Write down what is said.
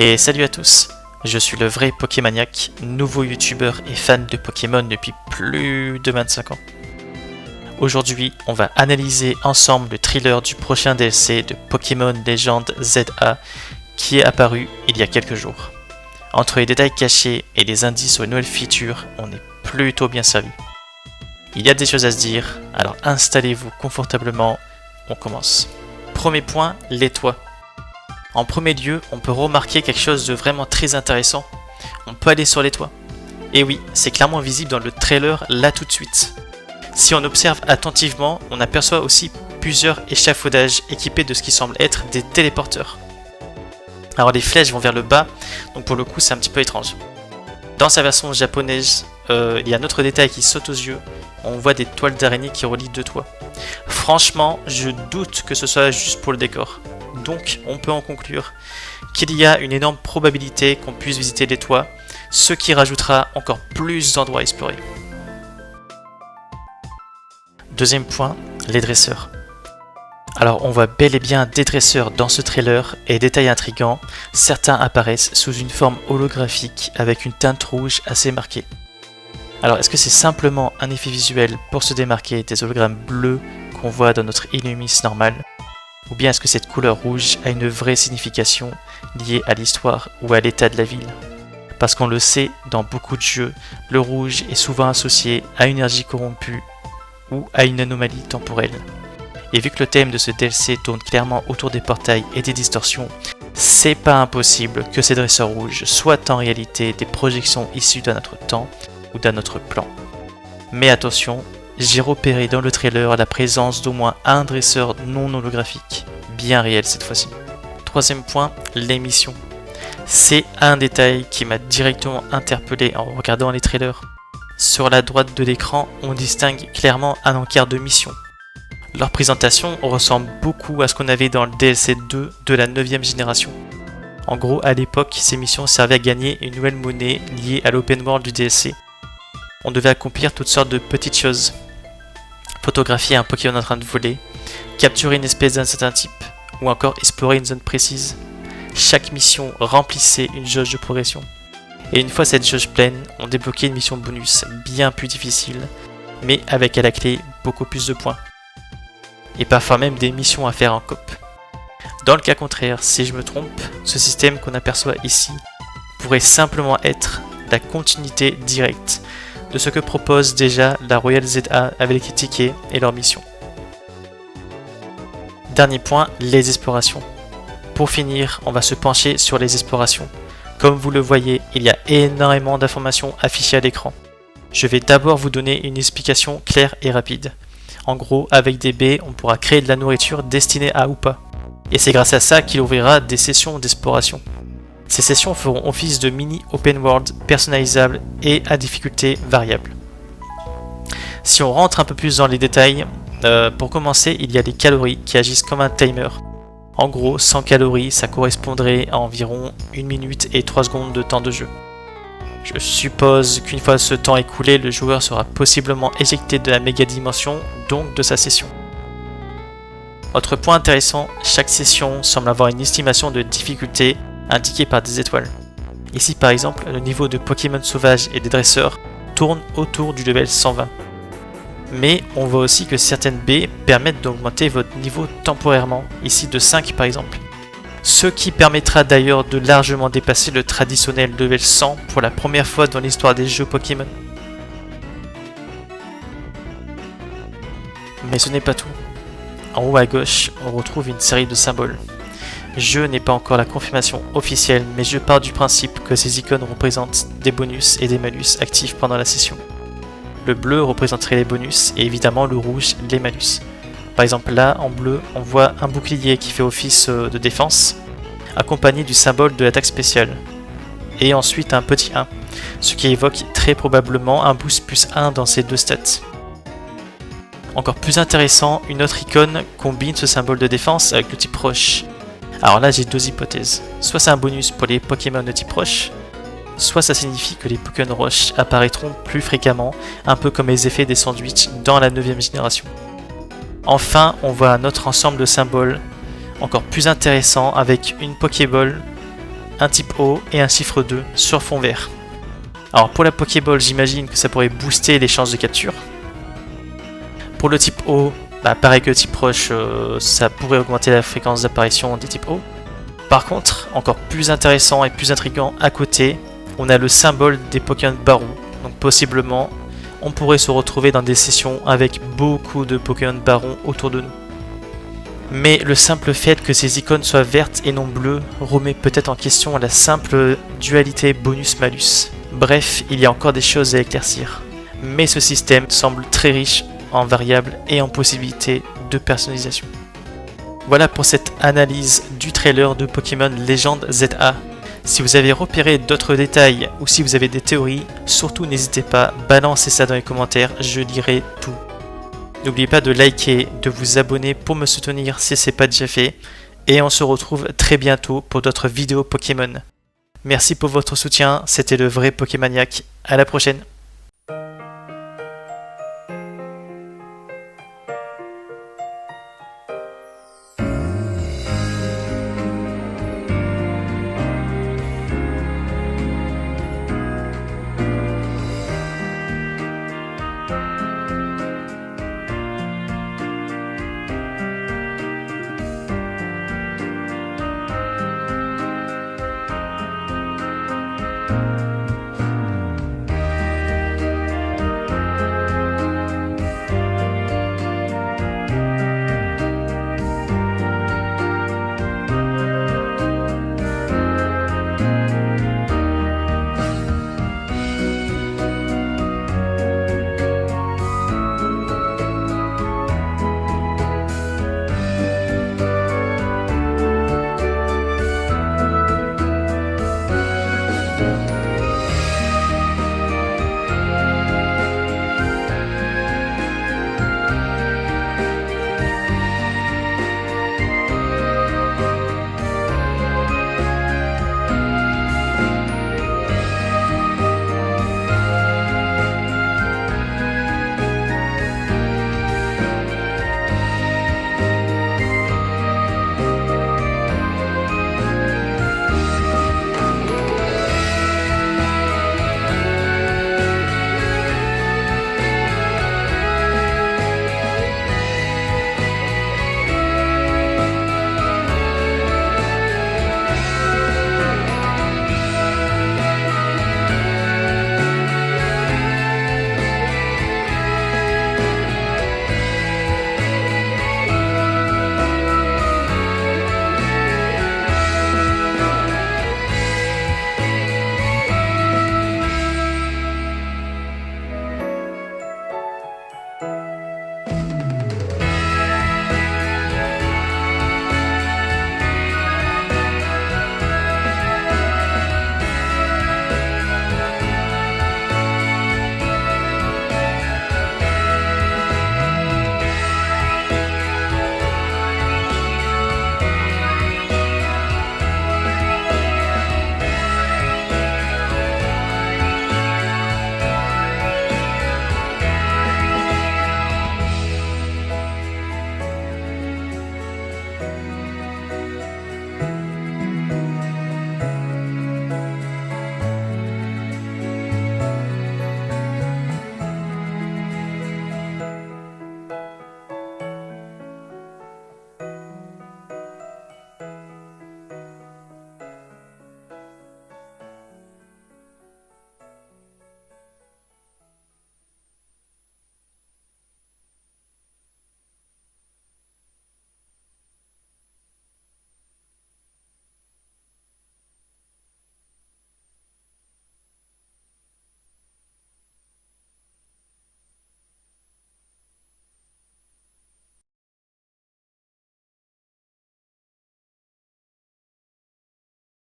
Et salut à tous, je suis le vrai Pokémaniac, nouveau youtubeur et fan de Pokémon depuis plus de 25 ans. Aujourd'hui, on va analyser ensemble le thriller du prochain DLC de Pokémon Legend ZA qui est apparu il y a quelques jours. Entre les détails cachés et les indices sur les nouvelles features, on est plutôt bien servi. Il y a des choses à se dire, alors installez-vous confortablement, on commence. Premier point, les toits. En premier lieu, on peut remarquer quelque chose de vraiment très intéressant. On peut aller sur les toits. Et oui, c'est clairement visible dans le trailer là tout de suite. Si on observe attentivement, on aperçoit aussi plusieurs échafaudages équipés de ce qui semble être des téléporteurs. Alors les flèches vont vers le bas, donc pour le coup c'est un petit peu étrange. Dans sa version japonaise, il y a un autre détail qui saute aux yeux. On voit des toiles d'araignée qui relient deux toits. Franchement, je doute que ce soit juste pour le décor. Donc, on peut en conclure qu'il y a une énorme probabilité qu'on puisse visiter les toits, ce qui rajoutera encore plus d'endroits à explorer. Deuxième point, les dresseurs. Alors, on voit bel et bien des dresseurs dans ce trailer, et détail intriguant, certains apparaissent sous une forme holographique avec une teinte rouge assez marquée. Alors, est-ce que c'est simplement un effet visuel pour se démarquer des hologrammes bleus qu'on voit dans notre Illumis normal? Ou bien est-ce que cette couleur rouge a une vraie signification liée à l'histoire ou à l'état de la ville? Parce qu'on le sait, dans beaucoup de jeux, le rouge est souvent associé à une énergie corrompue ou à une anomalie temporelle. Et vu que le thème de ce DLC tourne clairement autour des portails et des distorsions, c'est pas impossible que ces dresseurs rouges soient en réalité des projections issues d'un autre temps ou d'un autre plan. Mais attention, j'ai repéré dans le trailer la présence d'au moins un dresseur non holographique, bien réel cette fois-ci. Troisième point, les missions. C'est un détail qui m'a directement interpellé en regardant les trailers. Sur la droite de l'écran, on distingue clairement un encart de mission. Leur présentation ressemble beaucoup à ce qu'on avait dans le DLC 2 de la 9ème génération. En gros, à l'époque, ces missions servaient à gagner une nouvelle monnaie liée à l'open world du DLC. On devait accomplir toutes sortes de petites choses. Photographier un Pokémon en train de voler, capturer une espèce d'un certain type, ou encore explorer une zone précise. Chaque mission remplissait une jauge de progression. Et une fois cette jauge pleine, on débloquait une mission bonus bien plus difficile, mais avec à la clé beaucoup plus de points. Et parfois même des missions à faire en coop. Dans le cas contraire, si je me trompe, ce système qu'on aperçoit ici pourrait simplement être la continuité directe de ce que propose déjà la Royale ZA avec les tickets et leurs missions. Dernier point, les explorations. Pour finir, on va se pencher sur les explorations. Comme vous le voyez, il y a énormément d'informations affichées à l'écran. Je vais d'abord vous donner une explication claire et rapide. En gros, avec des baies, on pourra créer de la nourriture destinée à Hoopa. Et c'est grâce à ça qu'il ouvrira des sessions d'exploration. Ces sessions feront office de mini open world personnalisables et à difficulté variable. Si on rentre un peu plus dans les détails, pour commencer, il y a les calories qui agissent comme un timer. En gros, 100 calories, ça correspondrait à environ 1 minute et 3 secondes de temps de jeu. Je suppose qu'une fois ce temps écoulé, le joueur sera possiblement éjecté de la méga dimension, donc de sa session. Autre point intéressant, chaque session semble avoir une estimation de difficulté indiquée par des étoiles. Ici par exemple, le niveau de Pokémon sauvages et des dresseurs tourne autour du level 120. Mais on voit aussi que certaines baies permettent d'augmenter votre niveau temporairement, ici de 5 par exemple. Ce qui permettra d'ailleurs de largement dépasser le traditionnel level 100 pour la première fois dans l'histoire des jeux Pokémon. Mais ce n'est pas tout. En haut à gauche, on retrouve une série de symboles. Je n'ai pas encore la confirmation officielle, mais je pars du principe que ces icônes représentent des bonus et des malus actifs pendant la session. Le bleu représenterait les bonus et évidemment le rouge les malus. Par exemple là, en bleu, on voit un bouclier qui fait office de défense, accompagné du symbole de l'attaque spéciale. Et ensuite un petit 1, ce qui évoque très probablement un boost plus 1 dans ces deux stats. Encore plus intéressant, une autre icône combine ce symbole de défense avec le type roche. Alors là j'ai deux hypothèses, soit c'est un bonus pour les Pokémon de type roche, soit ça signifie que les Pokémon roche apparaîtront plus fréquemment, un peu comme les effets des sandwichs dans la 9ème génération. Enfin, on voit un autre ensemble de symboles, encore plus intéressant, avec une Pokéball un type O et un chiffre 2 sur fond vert. Alors pour la Pokéball, j'imagine que ça pourrait booster les chances de capture. Pour le type O, pareil que le type Roche, ça pourrait augmenter la fréquence d'apparition des types O. Par contre, encore plus intéressant et plus intriguant à côté, on a le symbole des Pokémon Barou. Donc possiblement, on pourrait se retrouver dans des sessions avec beaucoup de Pokémon Baron autour de nous. Mais le simple fait que ces icônes soient vertes et non bleues remet peut-être en question la simple dualité bonus-malus. Bref, il y a encore des choses à éclaircir. Mais ce système semble très riche en variables et en possibilités de personnalisation. Voilà pour cette analyse du trailer de Pokémon Légende ZA. Si vous avez repéré d'autres détails ou si vous avez des théories, surtout n'hésitez pas, balancez ça dans les commentaires, je lirai tout. N'oubliez pas de liker, de vous abonner pour me soutenir si ce n'est pas déjà fait, et on se retrouve très bientôt pour d'autres vidéos Pokémon. Merci pour votre soutien, c'était le vrai Pokémaniac, à la prochaine.